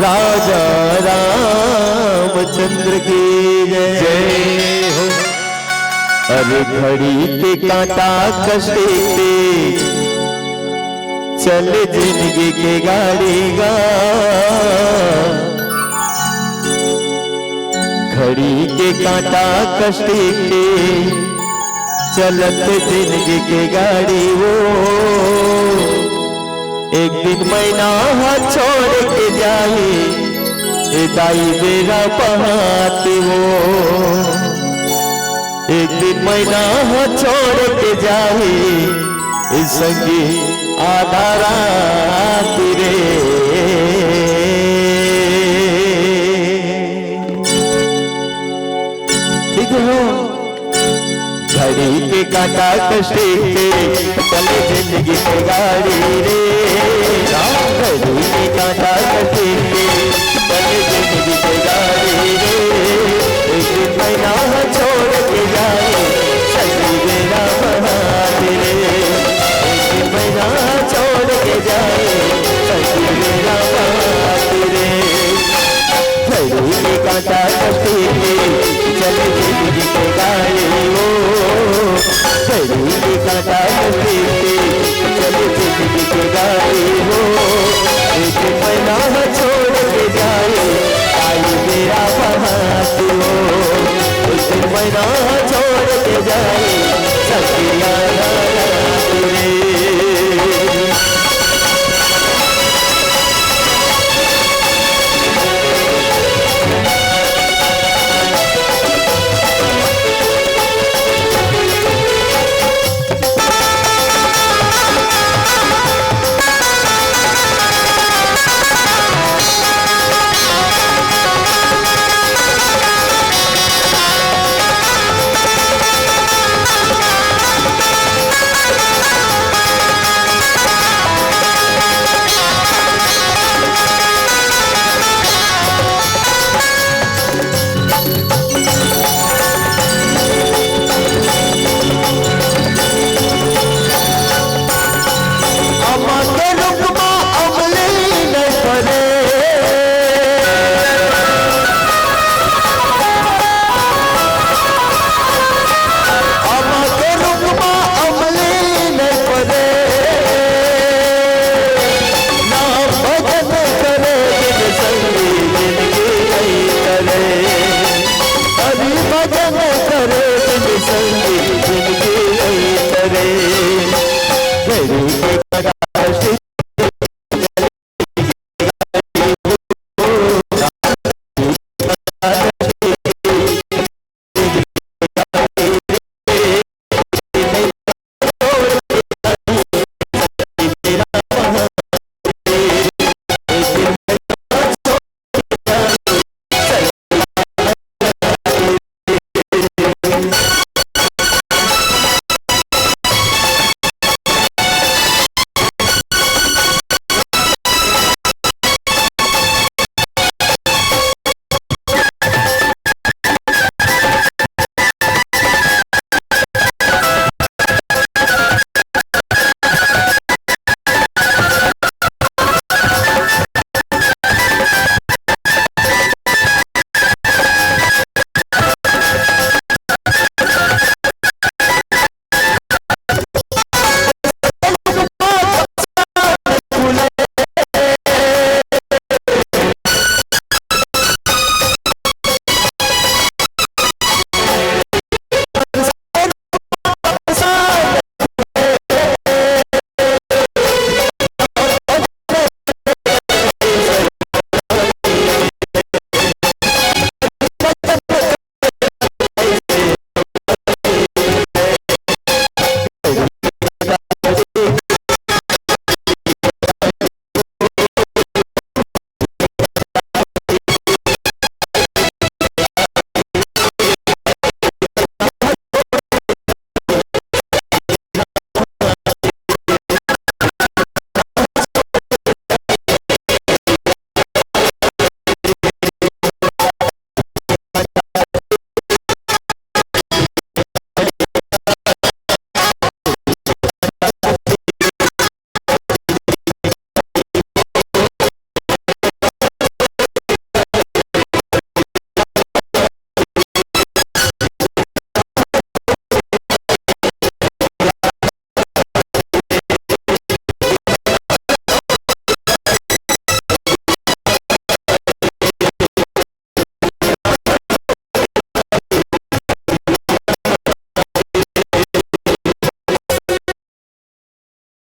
राजा रामचंद्र की जय हो। अरे घड़ी के कांटा कष्टे पे चल जिंदगी के गाड़ी गा, घड़ी के कांटा कष्टे पे चलत जिंदगी के गाड़ी वो। एक दिन महीना हाथ छोड़ के जाए दाई बेरा पहाती हो। एक दिन महीना हाथ छोड़ के जाए संगी आधारा रे। ठीक हो घड़ी के कांटा कष्टे पे चले जिंदगी की गाड़ी रे। घड़ी के कांटा कष्टे